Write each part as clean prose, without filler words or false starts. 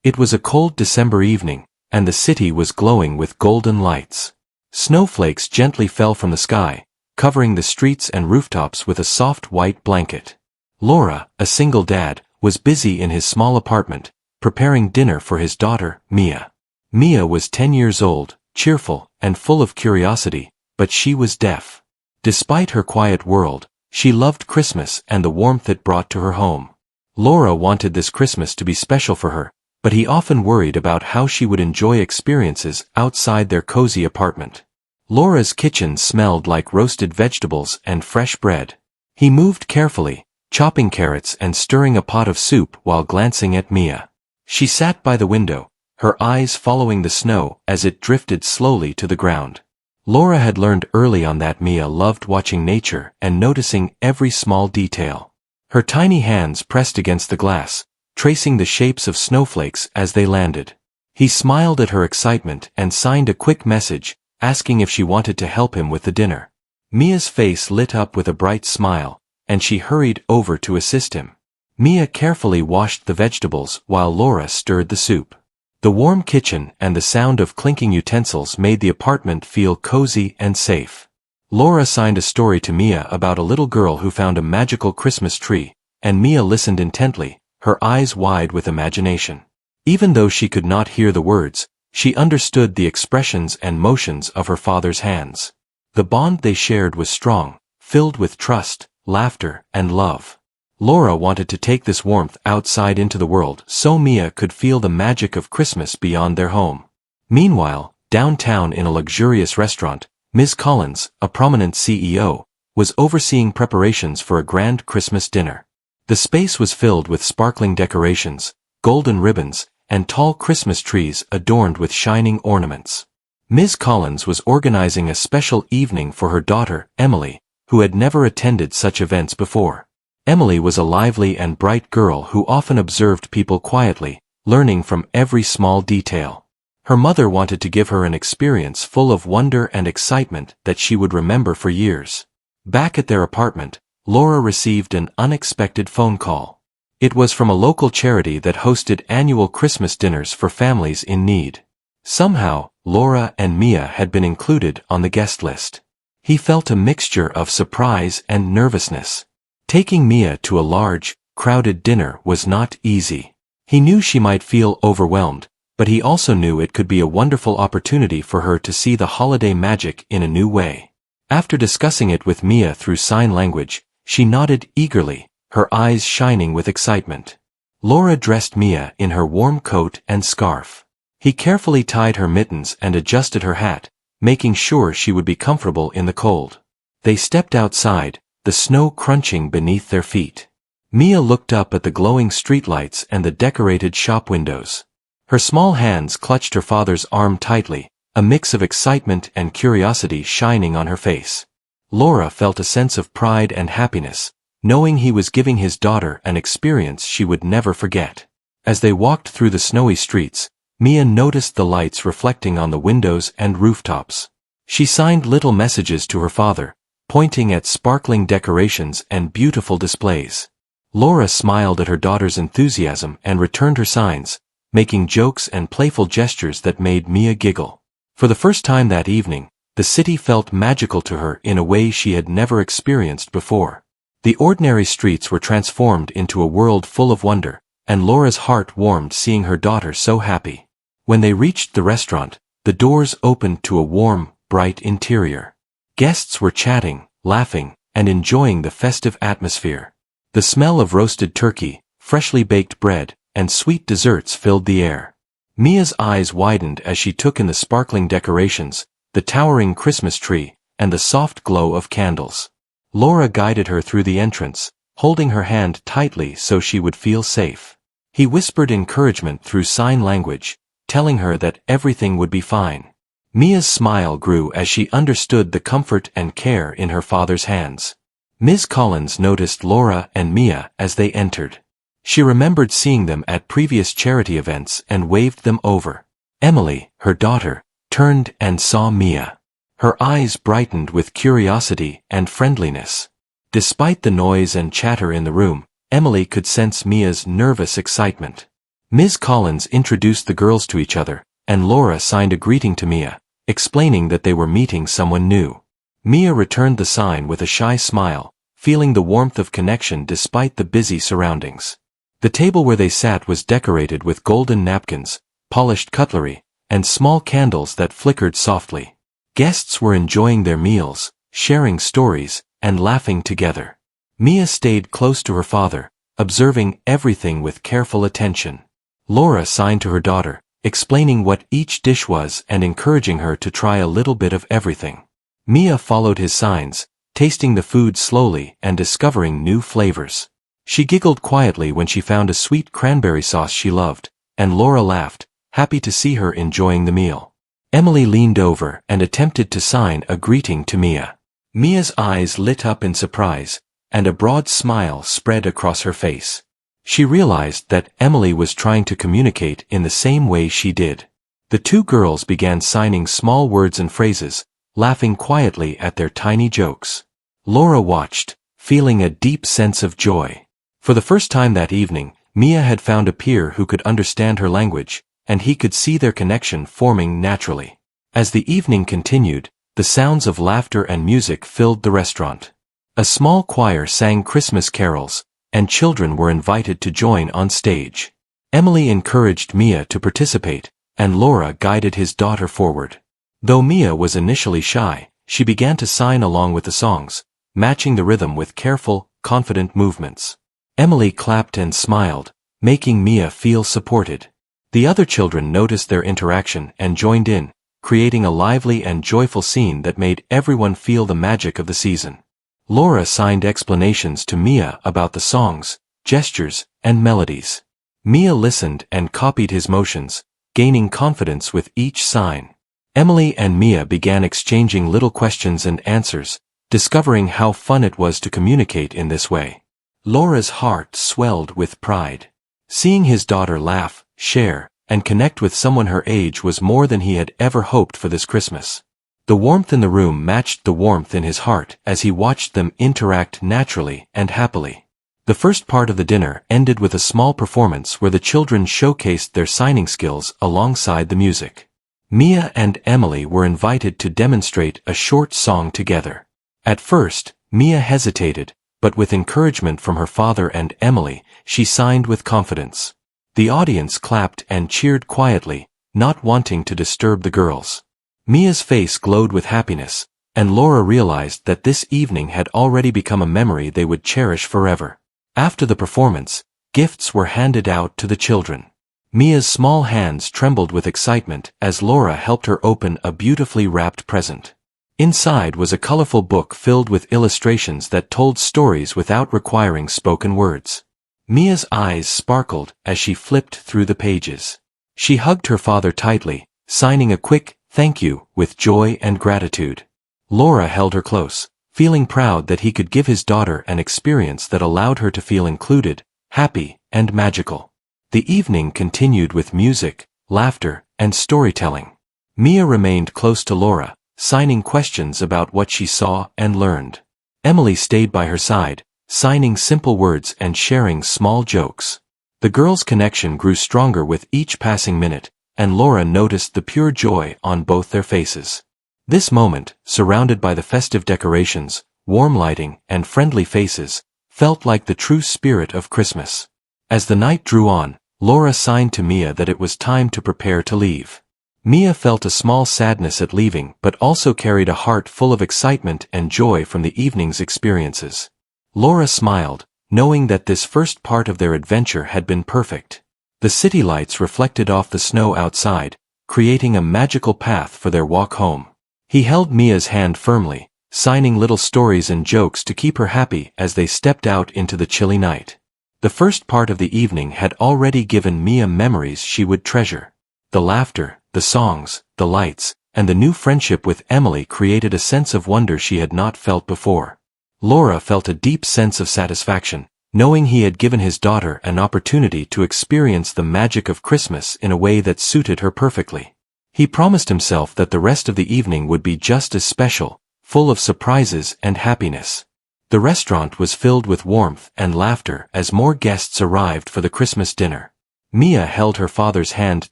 It was a cold December evening, and the city was glowing with golden lights. Snowflakes gently fell from the sky, covering the streets and rooftops with a soft white blanket. Laura, a single dad, was busy in his small apartment, preparing dinner for his daughter, Mia. Mia was 10 years old, cheerful, and full of curiosity, but she was deaf. Despite her quiet world, she loved Christmas and the warmth it brought to her home. Laura wanted this Christmas to be special for her, but he often worried about how she would enjoy experiences outside their cozy apartment. Laura's kitchen smelled like roasted vegetables and fresh bread. He moved carefully, chopping carrots and stirring a pot of soup while glancing at Mia. She sat by the window, her eyes following the snow as it drifted slowly to the ground. Laura had learned early on that Mia loved watching nature and noticing every small detail. Her tiny hands pressed against the glass, tracing the shapes of snowflakes as they landed. He smiled at her excitement and signed a quick message, asking if she wanted to help him with the dinner. Mia's face lit up with a bright smile, and she hurried over to assist him. Mia carefully washed the vegetables while Laura stirred the soup. The warm kitchen and the sound of clinking utensils made the apartment feel cozy and safe. Laura signed a story to Mia about a little girl who found a magical Christmas tree, and Mia listened intently, her eyes wide with imagination. Even though she could not hear the words, she understood the expressions and motions of her father's hands. The bond they shared was strong, filled with trust, laughter, and love. Laura wanted to take this warmth outside into the world so Mia could feel the magic of Christmas beyond their home. Meanwhile, downtown in a luxurious restaurant, Ms. Collins, a prominent CEO, was overseeing preparations for a grand Christmas dinner. The space was filled with sparkling decorations, golden ribbons, and tall Christmas trees adorned with shining ornaments. Ms. Collins was organizing a special evening for her daughter, Emily, who had never attended such events before. Emily was a lively and bright girl who often observed people quietly, learning from every small detail. Her mother wanted to give her an experience full of wonder and excitement that she would remember for years. Back at their apartment, Laura received an unexpected phone call. It was from a local charity that hosted annual Christmas dinners for families in need. Somehow, Laura and Mia had been included on the guest list. He felt a mixture of surprise and nervousness. Taking Mia to a large, crowded dinner was not easy. He knew she might feel overwhelmed, but he also knew it could be a wonderful opportunity for her to see the holiday magic in a new way. After discussing it with Mia through sign language, she nodded eagerly, her eyes shining with excitement. Laura dressed Mia in her warm coat and scarf. He carefully tied her mittens and adjusted her hat, making sure she would be comfortable in the cold. They stepped outside, the snow crunching beneath their feet. Mia looked up at the glowing streetlights and the decorated shop windows. Her small hands clutched her father's arm tightly, a mix of excitement and curiosity shining on her face. Laura felt a sense of pride and happiness, knowing he was giving his daughter an experience she would never forget. As they walked through the snowy streets, Mia noticed the lights reflecting on the windows and rooftops. She signed little messages to her father, pointing at sparkling decorations and beautiful displays. Laura smiled at her daughter's enthusiasm and returned her signs, making jokes and playful gestures that made Mia giggle. For the first time that evening, the city felt magical to her in a way she had never experienced before. The ordinary streets were transformed into a world full of wonder, and Laura's heart warmed seeing her daughter so happy. When they reached the restaurant, the doors opened to a warm, bright interior. Guests were chatting, laughing, and enjoying the festive atmosphere. The smell of roasted turkey, freshly baked bread, and sweet desserts filled the air. Mia's eyes widened as she took in the sparkling decorations, the towering Christmas tree, and the soft glow of candles. Laura guided her through the entrance, holding her hand tightly so she would feel safe. He whispered encouragement through sign language, telling her that everything would be fine. Mia's smile grew as she understood the comfort and care in her father's hands. Ms. Collins noticed Laura and Mia as they entered. She remembered seeing them at previous charity events and waved them over. Emily, her daughter, turned and saw Mia. Her eyes brightened with curiosity and friendliness. Despite the noise and chatter in the room, Emily could sense Mia's nervous excitement. Ms. Collins introduced the girls to each other, and Laura signed a greeting to Mia, explaining that they were meeting someone new. Mia returned the sign with a shy smile, feeling the warmth of connection despite the busy surroundings. The table where they sat was decorated with golden napkins, polished cutlery, and small candles that flickered softly. Guests were enjoying their meals, sharing stories, and laughing together. Mia stayed close to her father, observing everything with careful attention. Laura signed to her daughter, explaining what each dish was and encouraging her to try a little bit of everything. Mia followed his signs, tasting the food slowly and discovering new flavors. She giggled quietly when she found a sweet cranberry sauce she loved, and Laura laughed, happy to see her enjoying the meal. Emily leaned over and attempted to sign a greeting to Mia. Mia's eyes lit up in surprise, and a broad smile spread across her face. She realized that Emily was trying to communicate in the same way she did. The two girls began signing small words and phrases, laughing quietly at their tiny jokes. Laura watched, feeling a deep sense of joy. For the first time that evening, Mia had found a peer who could understand her language, and he could see their connection forming naturally. As the evening continued, the sounds of laughter and music filled the restaurant. A small choir sang Christmas carols, and children were invited to join on stage. Emily encouraged Mia to participate, and Laura guided his daughter forward. Though Mia was initially shy, she began to sign along with the songs, matching the rhythm with careful, confident movements. Emily clapped and smiled, making Mia feel supported. The other children noticed their interaction and joined in, creating a lively and joyful scene that made everyone feel the magic of the season. Laura signed explanations to Mia about the songs, gestures, and melodies. Mia listened and copied his motions, gaining confidence with each sign. Emily and Mia began exchanging little questions and answers, discovering how fun it was to communicate in this way. Laura's heart swelled with pride. Seeing his daughter laugh, share, and connect with someone her age was more than he had ever hoped for this Christmas. The warmth in the room matched the warmth in his heart as he watched them interact naturally and happily. The first part of the dinner ended with a small performance where the children showcased their signing skills alongside the music. Mia and Emily were invited to demonstrate a short song together. At first, Mia hesitated, but with encouragement from her father and Emily, she signed with confidence. The audience clapped and cheered quietly, not wanting to disturb the girls. Mia's face glowed with happiness, and Laura realized that this evening had already become a memory they would cherish forever. After the performance, gifts were handed out to the children. Mia's small hands trembled with excitement as Laura helped her open a beautifully wrapped present. Inside was a colorful book filled with illustrations that told stories without requiring spoken words. Mia's eyes sparkled as she flipped through the pages. She hugged her father tightly, signing a quick "thank you" with joy and gratitude. Laura held her close, feeling proud that he could give his daughter an experience that allowed her to feel included, happy, and magical. The evening continued with music, laughter, and storytelling. Mia remained close to Laura, signing questions about what she saw and learned. Emily stayed by her side, signing simple words and sharing small jokes. The girls' connection grew stronger with each passing minute, and Laura noticed the pure joy on both their faces. This moment, surrounded by the festive decorations, warm lighting, and friendly faces, felt like the true spirit of Christmas. As the night drew on, Laura signed to Mia that it was time to prepare to leave. Mia felt a small sadness at leaving but also carried a heart full of excitement and joy from the evening's experiences. Laura smiled, knowing that this first part of their adventure had been perfect. The city lights reflected off the snow outside, creating a magical path for their walk home. He held Mia's hand firmly, signing little stories and jokes to keep her happy as they stepped out into the chilly night. The first part of the evening had already given Mia memories she would treasure. The laughter, the songs, the lights, and the new friendship with Emily created a sense of wonder she had not felt before. Laura felt a deep sense of satisfaction, knowing he had given his daughter an opportunity to experience the magic of Christmas in a way that suited her perfectly. He promised himself that the rest of the evening would be just as special, full of surprises and happiness. The restaurant was filled with warmth and laughter as more guests arrived for the Christmas dinner. Mia held her father's hand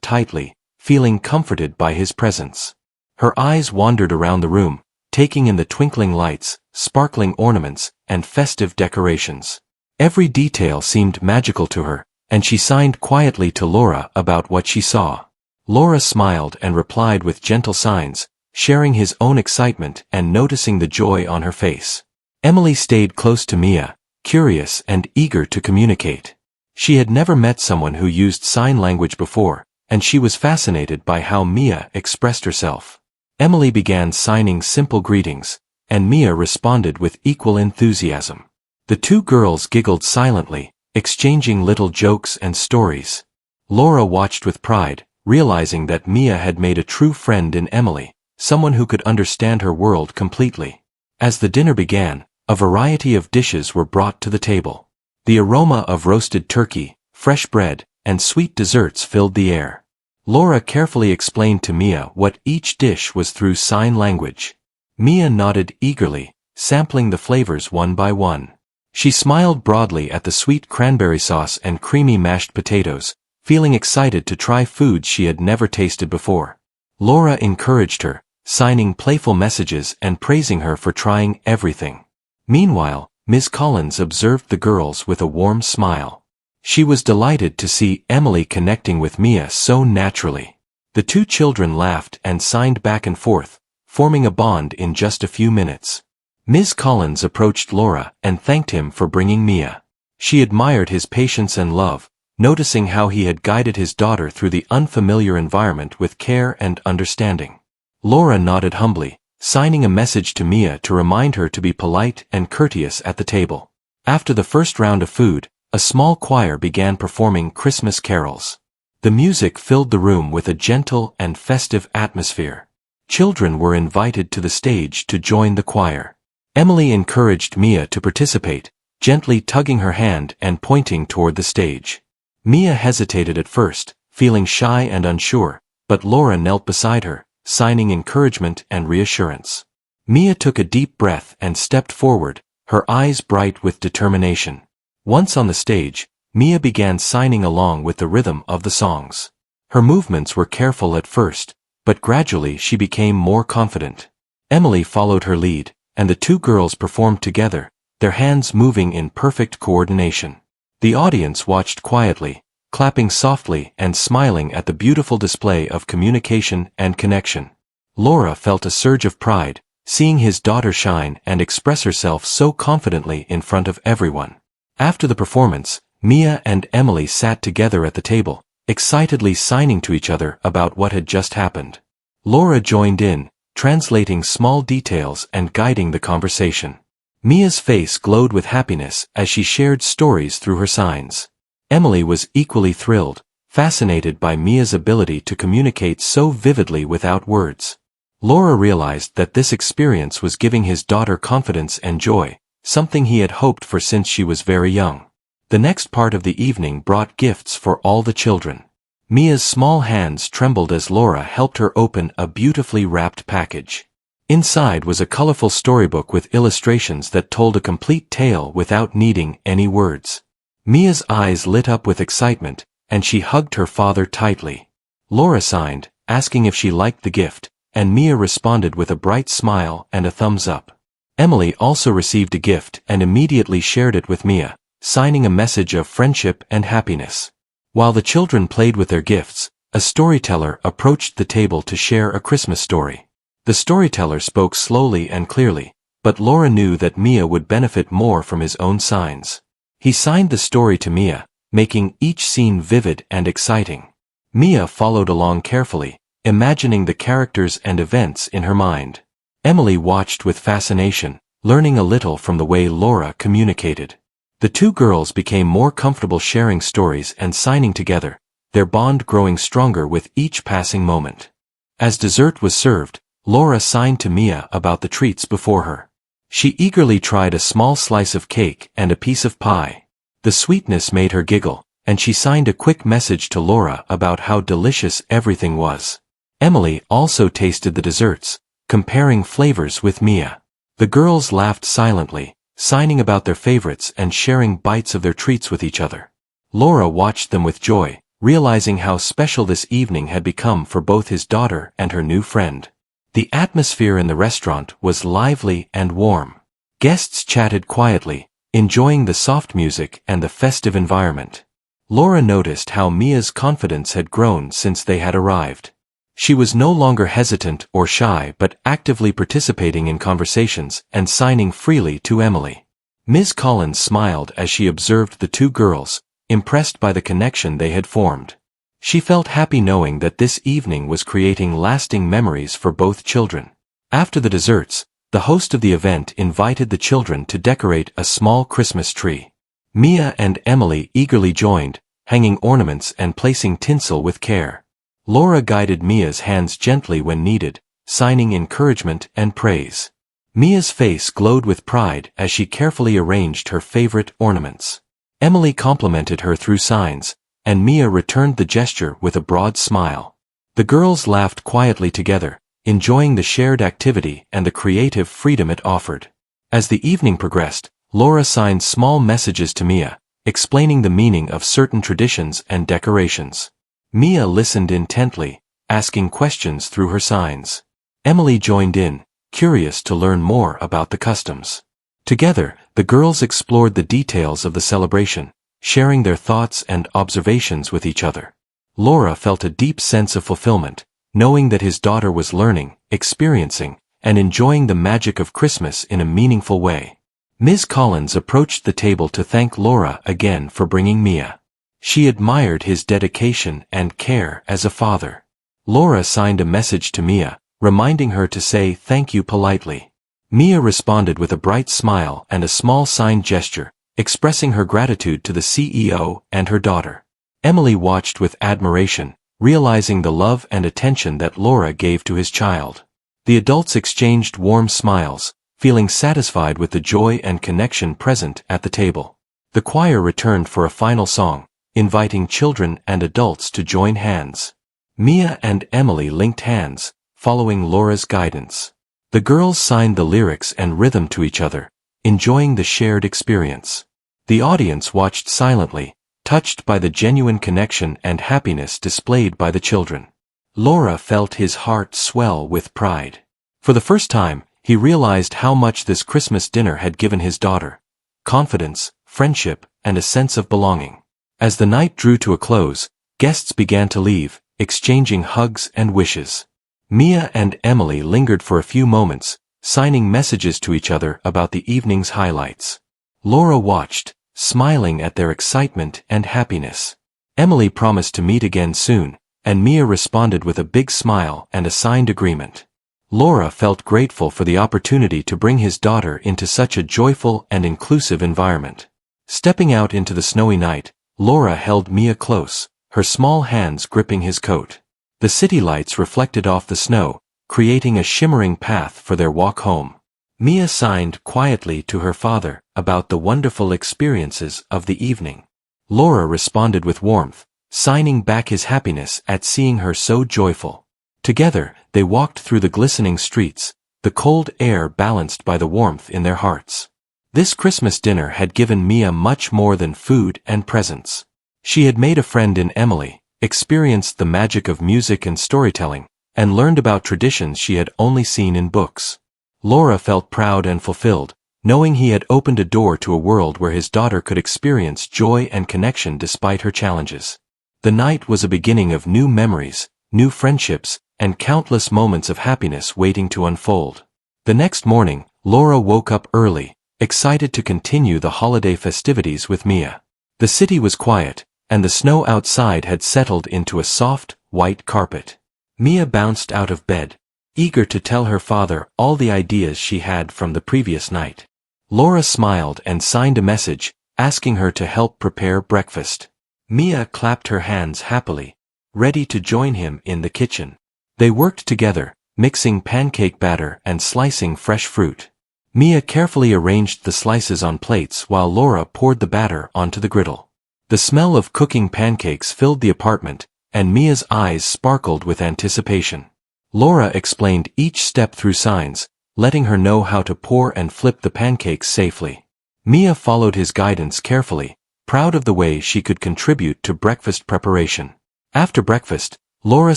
tightly, feeling comforted by his presence. Her eyes wandered around the room, taking in the twinkling lights, sparkling ornaments, and festive decorations. Every detail seemed magical to her, and she signed quietly to Laura about what she saw. Laura smiled and replied with gentle signs, sharing his own excitement and noticing the joy on her face. Emily stayed close to Mia, curious and eager to communicate. She had never met someone who used sign language before, and she was fascinated by how Mia expressed herself. Emily began signing simple greetings, and Mia responded with equal enthusiasm. The two girls giggled silently, exchanging little jokes and stories. Laura watched with pride, realizing that Mia had made a true friend in Emily, someone who could understand her world completely. As the dinner began, a variety of dishes were brought to the table. The aroma of roasted turkey, fresh bread, and sweet desserts filled the air. Laura carefully explained to Mia what each dish was through sign language. Mia nodded eagerly, sampling the flavors one by one. She smiled broadly at the sweet cranberry sauce and creamy mashed potatoes, feeling excited to try foods she had never tasted before. Laura encouraged her, signing playful messages and praising her for trying everything. Meanwhile, Ms. Collins observed the girls with a warm smile. She was delighted to see Emily connecting with Mia so naturally. The two children laughed and signed back and forth, forming a bond in just a few minutes. Ms. Collins approached Laura and thanked him for bringing Mia. She admired his patience and love, noticing how he had guided his daughter through the unfamiliar environment with care and understanding. Laura nodded humbly, signing a message to Mia to remind her to be polite and courteous at the table. After the first round of food, a small choir began performing Christmas carols. The music filled the room with a gentle and festive atmosphere. Children were invited to the stage to join the choir. Emily encouraged Mia to participate, gently tugging her hand and pointing toward the stage. Mia hesitated at first, feeling shy and unsure, but Laura knelt beside her, signing encouragement and reassurance. Mia took a deep breath and stepped forward, her eyes bright with determination. Once on the stage, Mia began signing along with the rhythm of the songs. Her movements were careful at first, but gradually she became more confident. Emily followed her lead, and the two girls performed together, their hands moving in perfect coordination. The audience watched quietly, clapping softly and smiling at the beautiful display of communication and connection. Laura felt a surge of pride, seeing his daughter shine and express herself so confidently in front of everyone. After the performance, Mia and Emily sat together at the table, excitedly signing to each other about what had just happened. Laura joined in, translating small details and guiding the conversation. Mia's face glowed with happiness as she shared stories through her signs. Emily was equally thrilled, fascinated by Mia's ability to communicate so vividly without words. Laura realized that this experience was giving his daughter confidence and joy, something he had hoped for since she was very young. The next part of the evening brought gifts for all the children. Mia's small hands trembled as Laura helped her open a beautifully wrapped package. Inside was a colorful storybook with illustrations that told a complete tale without needing any words. Mia's eyes lit up with excitement, and she hugged her father tightly. Laura signed, asking if she liked the gift, and Mia responded with a bright smile and a thumbs up. Emily also received a gift and immediately shared it with Mia, signing a message of friendship and happiness. While the children played with their gifts, a storyteller approached the table to share a Christmas story. The storyteller spoke slowly and clearly, but Laura knew that Mia would benefit more from his own signs. He signed the story to Mia, making each scene vivid and exciting. Mia followed along carefully, imagining the characters and events in her mind. Emily watched with fascination, learning a little from the way Laura communicated. The two girls became more comfortable sharing stories and signing together, their bond growing stronger with each passing moment. As dessert was served, Laura signed to Mia about the treats before her. She eagerly tried a small slice of cake and a piece of pie. The sweetness made her giggle, and she signed a quick message to Laura about how delicious everything was. Emily also tasted the desserts, comparing flavors with Mia. The girls laughed silently, signing about their favorites and sharing bites of their treats with each other. Laura watched them with joy, realizing how special this evening had become for both his daughter and her new friend. The atmosphere in the restaurant was lively and warm. Guests chatted quietly, enjoying the soft music and the festive environment. Laura noticed how Mia's confidence had grown since they had arrived. She was no longer hesitant or shy but actively participating in conversations and signing freely to Emily. Ms. Collins smiled as she observed the two girls, impressed by the connection they had formed. She felt happy knowing that this evening was creating lasting memories for both children. After the desserts, the host of the event invited the children to decorate a small Christmas tree. Mia and Emily eagerly joined, hanging ornaments and placing tinsel with care. Laura guided Mia's hands gently when needed, signing encouragement and praise. Mia's face glowed with pride as she carefully arranged her favorite ornaments. Emily complimented her through signs, and Mia returned the gesture with a broad smile. The girls laughed quietly together, enjoying the shared activity and the creative freedom it offered. As the evening progressed, Laura signed small messages to Mia, explaining the meaning of certain traditions and decorations. Mia listened intently, asking questions through her signs. Emily joined in, curious to learn more about the customs. Together, the girls explored the details of the celebration, sharing their thoughts and observations with each other. Laura felt a deep sense of fulfillment, knowing that his daughter was learning, experiencing, and enjoying the magic of Christmas in a meaningful way. Ms. Collins approached the table to thank Laura again for bringing Mia. She admired his dedication and care as a father. Laura signed a message to Mia, reminding her to say thank you politely. Mia responded with a bright smile and a small signed gesture, expressing her gratitude to the CEO and her daughter. Emily watched with admiration, realizing the love and attention that Laura gave to his child. The adults exchanged warm smiles, feeling satisfied with the joy and connection present at the table. The choir returned for a final song, inviting children and adults to join hands. Mia and Emily linked hands, following Laura's guidance. The girls signed the lyrics and rhythm to each other, enjoying the shared experience. The audience watched silently, touched by the genuine connection and happiness displayed by the children. Laura felt his heart swell with pride. For the first time, he realized how much this Christmas dinner had given his daughter: confidence, friendship, and a sense of belonging. As the night drew to a close, guests began to leave, exchanging hugs and wishes. Mia and Emily lingered for a few moments, signing messages to each other about the evening's highlights. Laura watched, smiling at their excitement and happiness. Emily promised to meet again soon, and Mia responded with a big smile and a signed agreement. Laura felt grateful for the opportunity to bring his daughter into such a joyful and inclusive environment. Stepping out into the snowy night, Laura held Mia close, her small hands gripping his coat. The city lights reflected off the snow, creating a shimmering path for their walk home. Mia signed quietly to her father about the wonderful experiences of the evening. Laura responded with warmth, signing back his happiness at seeing her so joyful. Together, they walked through the glistening streets, the cold air balanced by the warmth in their hearts. This Christmas dinner had given Mia much more than food and presents. She had made a friend in Emily, experienced the magic of music and storytelling, and learned about traditions she had only seen in books. Laura felt proud and fulfilled, knowing he had opened a door to a world where his daughter could experience joy and connection despite her challenges. The night was a beginning of new memories, new friendships, and countless moments of happiness waiting to unfold. The next morning, Laura woke up early, excited to continue the holiday festivities with Mia. The city was quiet, and the snow outside had settled into a soft, white carpet. Mia bounced out of bed, eager to tell her father all the ideas she had from the previous night. Laura smiled and signed a message, asking her to help prepare breakfast. Mia clapped her hands happily, ready to join him in the kitchen. They worked together, mixing pancake batter and slicing fresh fruit. Mia carefully arranged the slices on plates while Laura poured the batter onto the griddle. The smell of cooking pancakes filled the apartment, and Mia's eyes sparkled with anticipation. Laura explained each step through signs, letting her know how to pour and flip the pancakes safely. Mia followed his guidance carefully, proud of the way she could contribute to breakfast preparation. After breakfast, Laura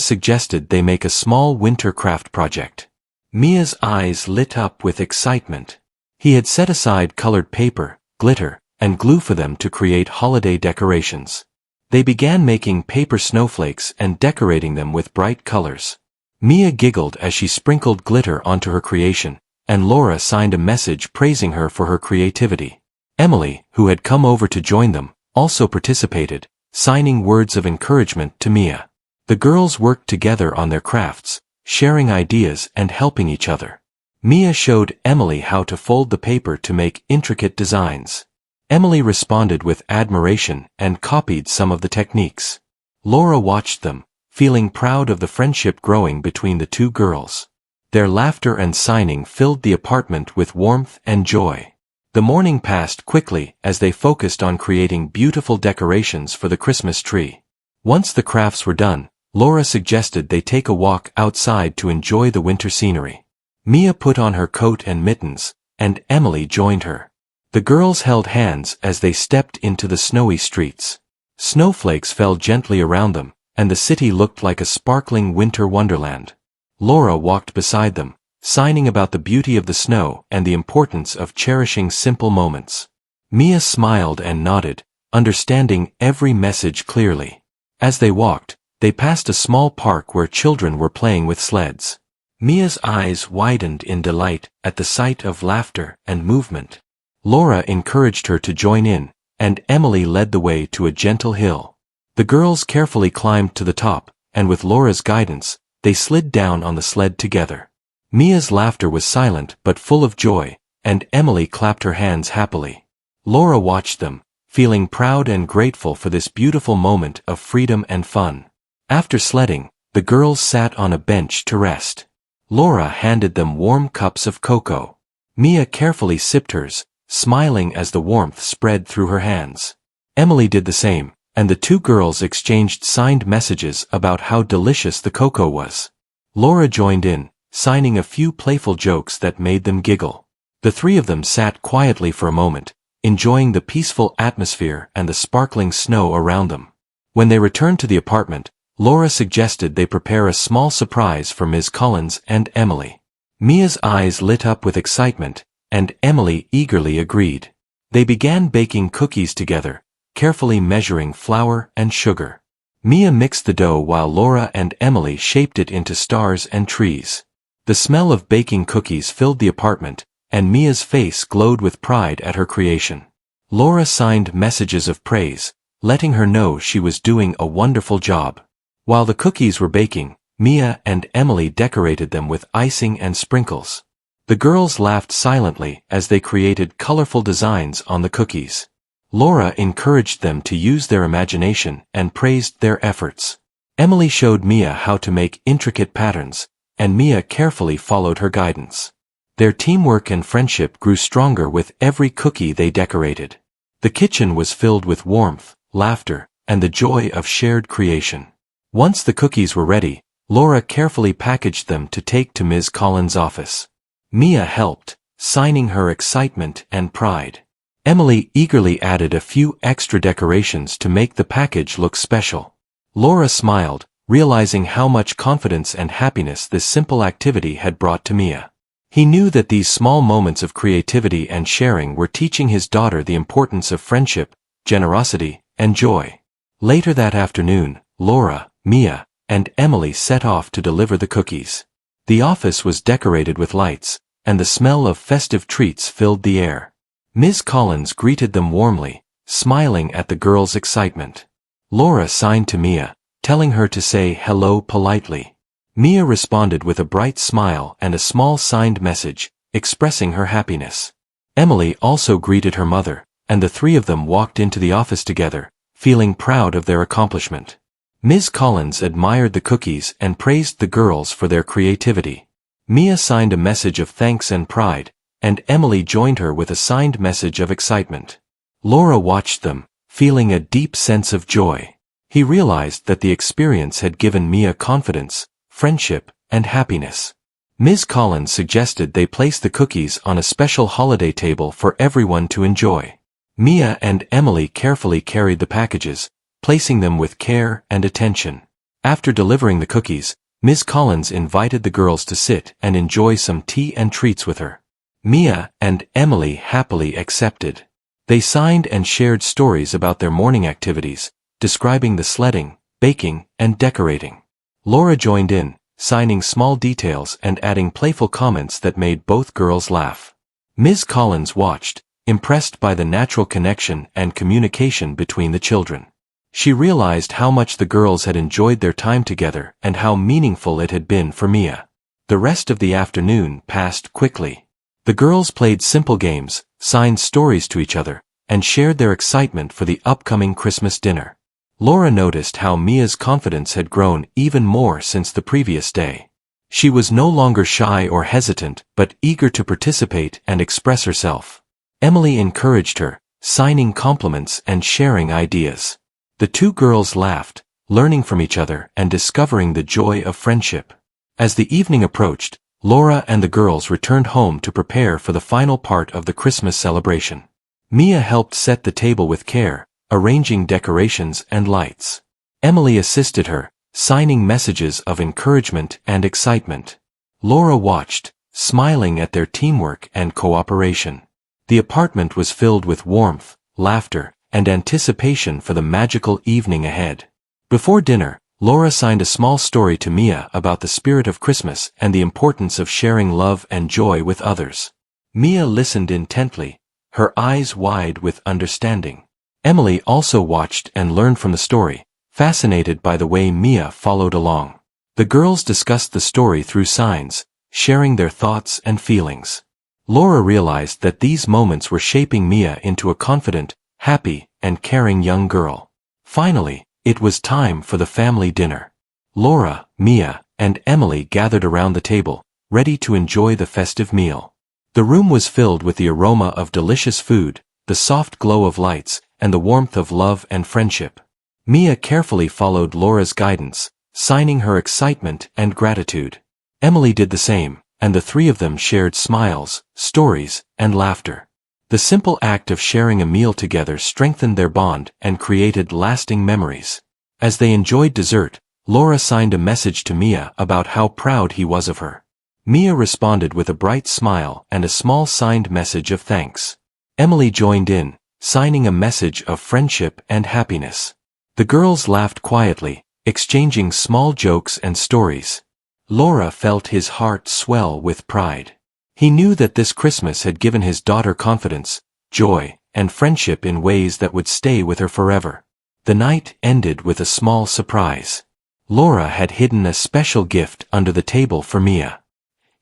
suggested they make a small winter craft project. Mia's eyes lit up with excitement. He had set aside colored paper, glitter, and glue for them to create holiday decorations. They began making paper snowflakes and decorating them with bright colors. Mia giggled as she sprinkled glitter onto her creation, and Laura signed a message praising her for her creativity. Emily, who had come over to join them, also participated, signing words of encouragement to Mia. The girls worked together on their crafts, sharing ideas and helping each other. Mia showed Emily how to fold the paper to make intricate designs. Emily responded with admiration and copied some of the techniques. Laura watched them, feeling proud of the friendship growing between the two girls. Their laughter and signing filled the apartment with warmth and joy. The morning passed quickly as they focused on creating beautiful decorations for the Christmas tree. Once the crafts were done, Laura suggested they take a walk outside to enjoy the winter scenery. Mia put on her coat and mittens, and Emily joined her. The girls held hands as they stepped into the snowy streets. Snowflakes fell gently around them, and the city looked like a sparkling winter wonderland. Laura walked beside them, signing about the beauty of the snow and the importance of cherishing simple moments. Mia smiled and nodded, understanding every message clearly. As they walked, they passed a small park where children were playing with sleds. Mia's eyes widened in delight at the sight of laughter and movement. Laura encouraged her to join in, and Emily led the way to a gentle hill. The girls carefully climbed to the top, and with Laura's guidance, they slid down on the sled together. Mia's laughter was silent but full of joy, and Emily clapped her hands happily. Laura watched them, feeling proud and grateful for this beautiful moment of freedom and fun. After sledding, the girls sat on a bench to rest. Laura handed them warm cups of cocoa. Mia carefully sipped hers, smiling as the warmth spread through her hands. Emily did the same, and the two girls exchanged signed messages about how delicious the cocoa was. Laura joined in, signing a few playful jokes that made them giggle. The three of them sat quietly for a moment, enjoying the peaceful atmosphere and the sparkling snow around them. When they returned to the apartment, Laura suggested they prepare a small surprise for Ms. Collins and Emily. Mia's eyes lit up with excitement, and Emily eagerly agreed. They began baking cookies together, carefully measuring flour and sugar. Mia mixed the dough while Laura and Emily shaped it into stars and trees. The smell of baking cookies filled the apartment, and Mia's face glowed with pride at her creation. Laura signed messages of praise, letting her know she was doing a wonderful job. While the cookies were baking, Mia and Emily decorated them with icing and sprinkles. The girls laughed silently as they created colorful designs on the cookies. Laura encouraged them to use their imagination and praised their efforts. Emily showed Mia how to make intricate patterns, and Mia carefully followed her guidance. Their teamwork and friendship grew stronger with every cookie they decorated. The kitchen was filled with warmth, laughter, and the joy of shared creation. Once the cookies were ready, Laura carefully packaged them to take to Ms. Collins' office. Mia helped, signing her excitement and pride. Emily eagerly added a few extra decorations to make the package look special. Laura smiled, realizing how much confidence and happiness this simple activity had brought to Mia. He knew that these small moments of creativity and sharing were teaching his daughter the importance of friendship, generosity, and joy. Later that afternoon, Laura, Mia, and Emily set off to deliver the cookies. The office was decorated with lights, and the smell of festive treats filled the air. Ms. Collins greeted them warmly, smiling at the girls' excitement. Laura signed to Mia, telling her to say hello politely. Mia responded with a bright smile and a small signed message, expressing her happiness. Emily also greeted her mother, and the three of them walked into the office together, feeling proud of their accomplishment. Ms. Collins admired the cookies and praised the girls for their creativity. Mia signed a message of thanks and pride, and Emily joined her with a signed message of excitement. Laura watched them, feeling a deep sense of joy. He realized that the experience had given Mia confidence, friendship, and happiness. Ms. Collins suggested they place the cookies on a special holiday table for everyone to enjoy. Mia and Emily carefully carried the packages, placing them with care and attention. After delivering the cookies, Ms. Collins invited the girls to sit and enjoy some tea and treats with her. Mia and Emily happily accepted. They signed and shared stories about their morning activities, describing the sledding, baking, and decorating. Laura joined in, signing small details and adding playful comments that made both girls laugh. Ms. Collins watched, impressed by the natural connection and communication between the children. She realized how much the girls had enjoyed their time together and how meaningful it had been for Mia. The rest of the afternoon passed quickly. The girls played simple games, signed stories to each other, and shared their excitement for the upcoming Christmas dinner. Laura noticed how Mia's confidence had grown even more since the previous day. She was no longer shy or hesitant, but eager to participate and express herself. Emily encouraged her, signing compliments and sharing ideas. The two girls laughed, learning from each other and discovering the joy of friendship. As the evening approached, Laura and the girls returned home to prepare for the final part of the Christmas celebration. Mia helped set the table with care, arranging decorations and lights. Emily assisted her, signing messages of encouragement and excitement. Laura watched, smiling at their teamwork and cooperation. The apartment was filled with warmth, laughter, and anticipation for the magical evening ahead. Before dinner, Laura signed a small story to Mia about the spirit of Christmas and the importance of sharing love and joy with others. Mia listened intently, her eyes wide with understanding. Emily also watched and learned from the story, fascinated by the way Mia followed along. The girls discussed the story through signs, sharing their thoughts and feelings. Laura realized that these moments were shaping Mia into a confident, happy, and caring young girl. Finally, it was time for the family dinner. Laura, Mia, and Emily gathered around the table, ready to enjoy the festive meal. The room was filled with the aroma of delicious food, the soft glow of lights, and the warmth of love and friendship. Mia carefully followed Laura's guidance, signing her excitement and gratitude. Emily did the same, and the three of them shared smiles, stories, and laughter. The simple act of sharing a meal together strengthened their bond and created lasting memories. As they enjoyed dessert, Laura signed a message to Mia about how proud he was of her. Mia responded with a bright smile and a small signed message of thanks. Emily joined in, signing a message of friendship and happiness. The girls laughed quietly, exchanging small jokes and stories. Laura felt his heart swell with pride. He knew that this Christmas had given his daughter confidence, joy, and friendship in ways that would stay with her forever. The night ended with a small surprise. Laura had hidden a special gift under the table for Mia.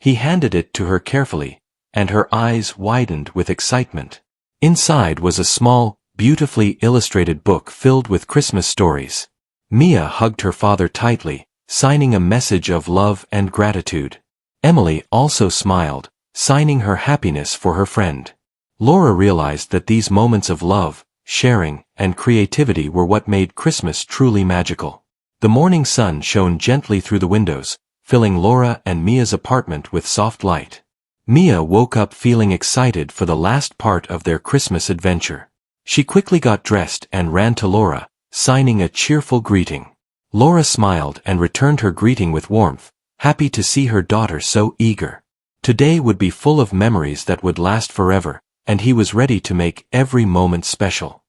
He handed it to her carefully, and her eyes widened with excitement. Inside was a small, beautifully illustrated book filled with Christmas stories. Mia hugged her father tightly, signing a message of love and gratitude. Emily also smiled, signing her happiness for her friend. Laura realized that these moments of love, sharing, and creativity were what made Christmas truly magical. The morning sun shone gently through the windows, filling Laura and Mia's apartment with soft light. Mia woke up feeling excited for the last part of their Christmas adventure. She quickly got dressed and ran to Laura, signing a cheerful greeting. Laura smiled and returned her greeting with warmth, happy to see her daughter so eager. Today would be full of memories that would last forever, and he was ready to make every moment special.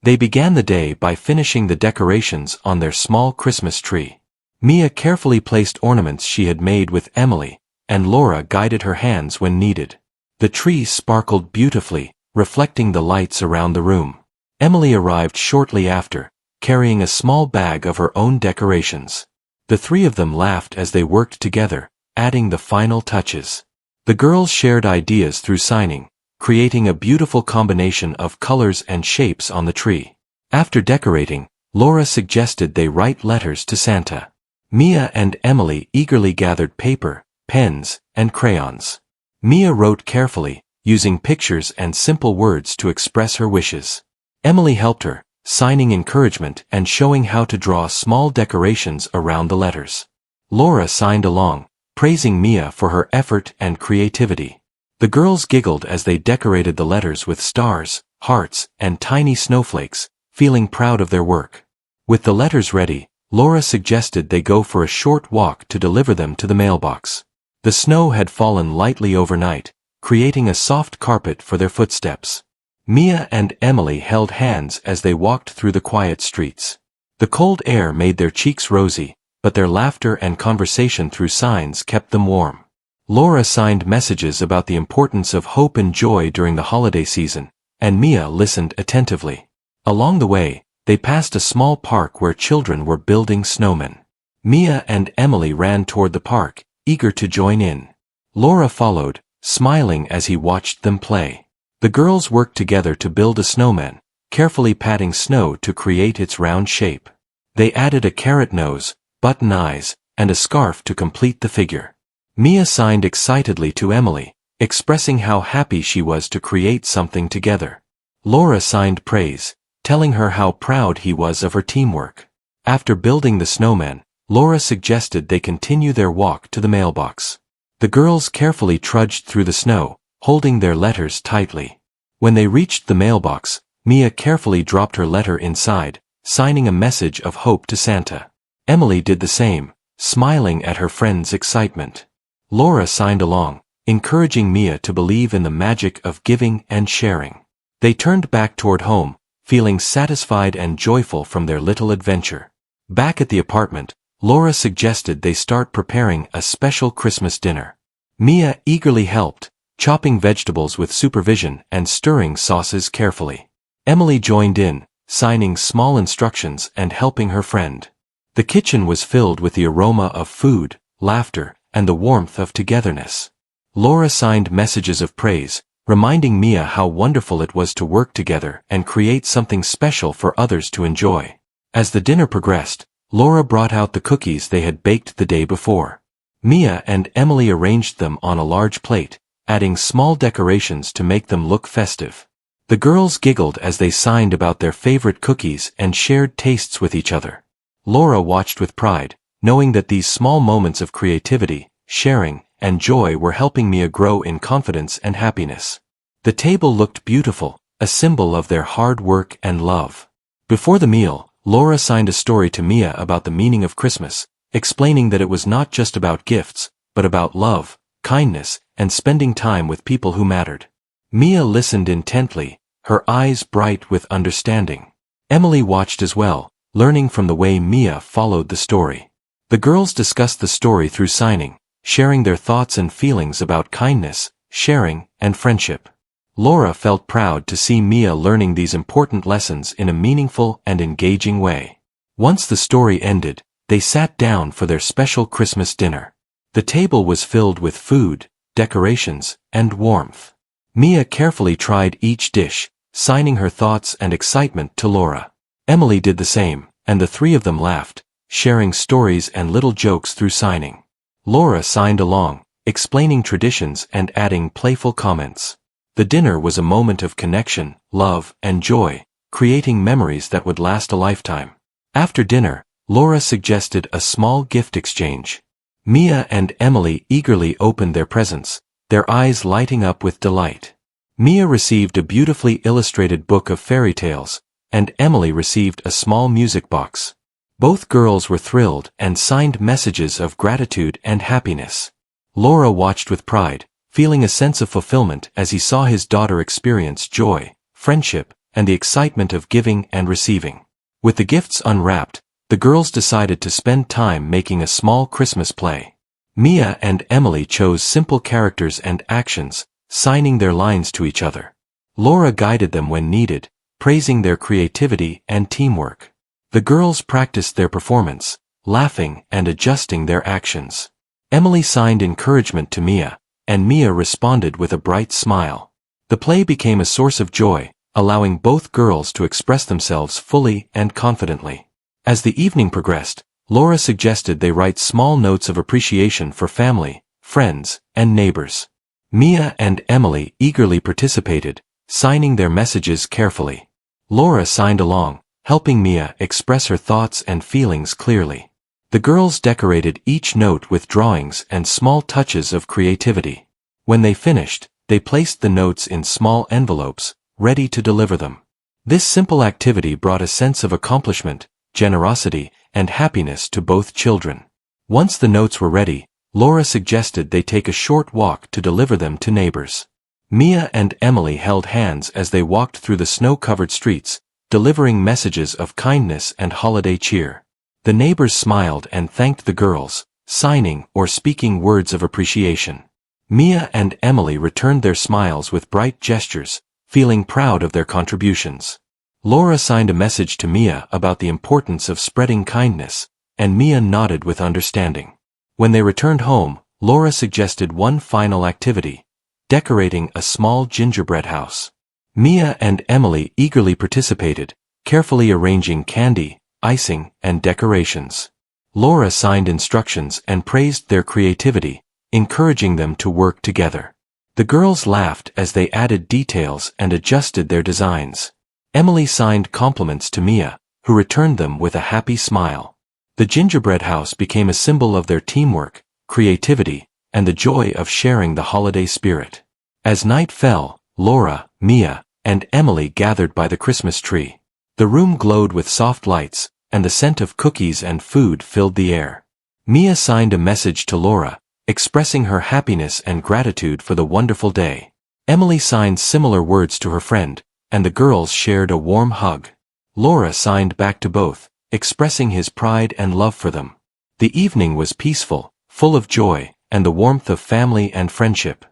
They began the day by finishing the decorations on their small Christmas tree. Mia carefully placed ornaments she had made with Emily, and Laura guided her hands when needed. The tree sparkled beautifully, reflecting the lights around the room. Emily arrived shortly after, carrying a small bag of her own decorations. The three of them laughed as they worked together, adding the final touches. The girls shared ideas through signing, creating a beautiful combination of colors and shapes on the tree. After decorating, Laura suggested they write letters to Santa. Mia and Emily eagerly gathered paper, pens, and crayons. Mia wrote carefully, using pictures and simple words to express her wishes. Emily helped her, signing encouragement and showing how to draw small decorations around the letters. Laura signed along, praising Mia for her effort and creativity. The girls giggled as they decorated the letters with stars, hearts, and tiny snowflakes, feeling proud of their work. With the letters ready, Laura suggested they go for a short walk to deliver them to the mailbox. The snow had fallen lightly overnight, creating a soft carpet for their footsteps. Mia and Emily held hands as they walked through the quiet streets. The cold air made their cheeks rosy, but their laughter and conversation through signs kept them warm. Laura signed messages about the importance of hope and joy during the holiday season, and Mia listened attentively. Along the way, they passed a small park where children were building snowmen. Mia and Emily ran toward the park, eager to join in. Laura followed, smiling as he watched them play. The girls worked together to build a snowman, carefully patting snow to create its round shape. They added a carrot nose, button eyes, and a scarf to complete the figure. Mia signed excitedly to Emily, expressing how happy she was to create something together. Laura signed praise, telling her how proud he was of her teamwork. After building the snowman, Laura suggested they continue their walk to the mailbox. The girls carefully trudged through the snow, holding their letters tightly. When they reached the mailbox, Mia carefully dropped her letter inside, signing a message of hope to Santa. Emily did the same, smiling at her friend's excitement. Laura signed along, encouraging Mia to believe in the magic of giving and sharing. They turned back toward home, feeling satisfied and joyful from their little adventure. Back at the apartment, Laura suggested they start preparing a special Christmas dinner. Mia eagerly helped, chopping vegetables with supervision and stirring sauces carefully. Emily joined in, signing small instructions and helping her friend. The kitchen was filled with the aroma of food, laughter, and the warmth of togetherness. Laura signed messages of praise, reminding Mia how wonderful it was to work together and create something special for others to enjoy. As the dinner progressed, Laura brought out the cookies they had baked the day before. Mia and Emily arranged them on a large plate, adding small decorations to make them look festive. The girls giggled as they signed about their favorite cookies and shared tastes with each other. Laura watched with pride, knowing that these small moments of creativity, sharing, and joy were helping Mia grow in confidence and happiness. The table looked beautiful, a symbol of their hard work and love. Before the meal, Laura signed a story to Mia about the meaning of Christmas, explaining that it was not just about gifts, but about love, kindness, and spending time with people who mattered. Mia listened intently, her eyes bright with understanding. Emily watched as well, learning from the way Mia followed the story. The girls discussed the story through signing, sharing their thoughts and feelings about kindness, sharing, and friendship. Laura felt proud to see Mia learning these important lessons in a meaningful and engaging way. Once the story ended, they sat down for their special Christmas dinner. The table was filled with food, decorations, and warmth. Mia carefully tried each dish, signing her thoughts and excitement to Laura. Emily did the same, and the three of them laughed, sharing stories and little jokes through signing. Laura signed along, explaining traditions and adding playful comments. The dinner was a moment of connection, love, and joy, creating memories that would last a lifetime. After dinner, Laura suggested a small gift exchange. Mia and Emily eagerly opened their presents, their eyes lighting up with delight. Mia received a beautifully illustrated book of fairy tales, and Emily received a small music box. Both girls were thrilled and signed messages of gratitude and happiness. Laura watched with pride, feeling a sense of fulfillment as he saw his daughter experience joy, friendship, and the excitement of giving and receiving. With the gifts unwrapped, the girls decided to spend time making a small Christmas play. Mia and Emily chose simple characters and actions, signing their lines to each other. Laura guided them when needed, praising their creativity and teamwork. The girls practiced their performance, laughing and adjusting their actions. Emily signed encouragement to Mia, and Mia responded with a bright smile. The play became a source of joy, allowing both girls to express themselves fully and confidently. As the evening progressed, Laura suggested they write small notes of appreciation for family, friends, and neighbors. Mia and Emily eagerly participated, signing their messages carefully. Laura signed along, helping Mia express her thoughts and feelings clearly. The girls decorated each note with drawings and small touches of creativity. When they finished, they placed the notes in small envelopes, ready to deliver them. This simple activity brought a sense of accomplishment, generosity, and happiness to both children. Once the notes were ready, Laura suggested they take a short walk to deliver them to neighbors. Mia and Emily held hands as they walked through the snow-covered streets, delivering messages of kindness and holiday cheer. The neighbors smiled and thanked the girls, signing or speaking words of appreciation. Mia and Emily returned their smiles with bright gestures, feeling proud of their contributions. Laura signed a message to Mia about the importance of spreading kindness, and Mia nodded with understanding. When they returned home, Laura suggested one final activity: decorating a small gingerbread house. Mia and Emily eagerly participated, carefully arranging candy, icing, and decorations. Laura signed instructions and praised their creativity, encouraging them to work together. The girls laughed as they added details and adjusted their designs. Emily signed compliments to Mia, who returned them with a happy smile. The gingerbread house became a symbol of their teamwork, creativity, and the joy of sharing the holiday spirit. As night fell, Laura, Mia, and Emily gathered by the Christmas tree. The room glowed with soft lights, and the scent of cookies and food filled the air. Mia signed a message to Laura, expressing her happiness and gratitude for the wonderful day. Emily signed similar words to her friend, and the girls shared a warm hug. Laura signed back to both, expressing his pride and love for them. The evening was peaceful, full of joy, and the warmth of family and friendship.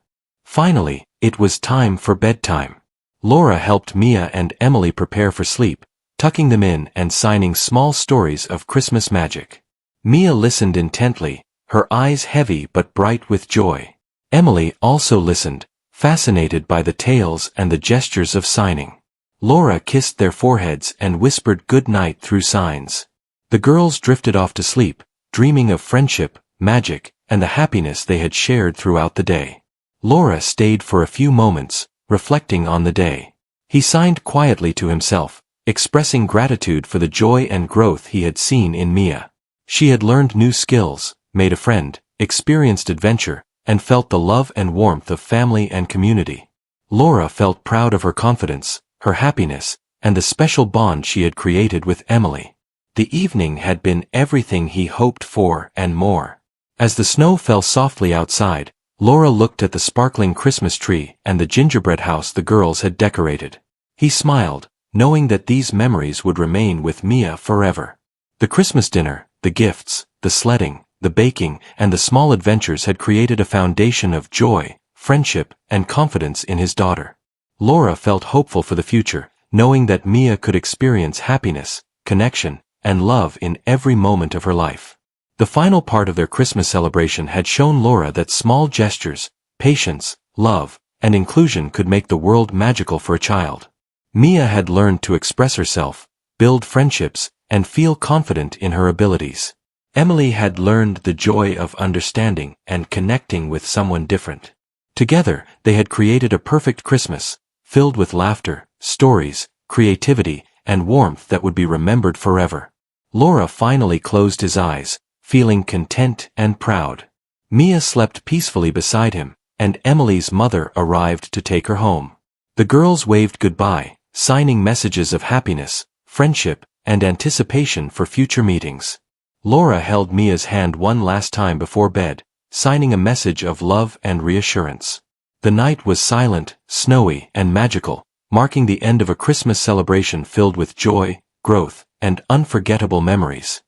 Finally, it was time for bedtime. Laura helped Mia and Emily prepare for sleep, tucking them in and signing small stories of Christmas magic. Mia listened intently, her eyes heavy but bright with joy. Emily also listened, fascinated by the tales and the gestures of signing. Laura kissed their foreheads and whispered good night through signs. The girls drifted off to sleep, dreaming of friendship, magic, and the happiness they had shared throughout the day. Laura stayed for a few moments, reflecting on the day. He signed quietly to himself, expressing gratitude for the joy and growth he had seen in Mia. She had learned new skills, made a friend, experienced adventure, and felt the love and warmth of family and community. Laura felt proud of her confidence, her happiness, and the special bond she had created with Emily. The evening had been everything he hoped for and more. As the snow fell softly outside, Laura looked at the sparkling Christmas tree and the gingerbread house the girls had decorated. He smiled, knowing that these memories would remain with Mia forever. The Christmas dinner, the gifts, the sledding, the baking, and the small adventures had created a foundation of joy, friendship, and confidence in his daughter. Laura felt hopeful for the future, knowing that Mia could experience happiness, connection, and love in every moment of her life. The final part of their Christmas celebration had shown Laura that small gestures, patience, love, and inclusion could make the world magical for a child. Mia had learned to express herself, build friendships, and feel confident in her abilities. Emily had learned the joy of understanding and connecting with someone different. Together, they had created a perfect Christmas, filled with laughter, stories, creativity, and warmth that would be remembered forever. Laura finally closed his eyes, feeling content and proud. Mia slept peacefully beside him, and Emily's mother arrived to take her home. The girls waved goodbye, signing messages of happiness, friendship, and anticipation for future meetings. Laura held Mia's hand one last time before bed, signing a message of love and reassurance. The night was silent, snowy, and magical, marking the end of a Christmas celebration filled with joy, growth, and unforgettable memories.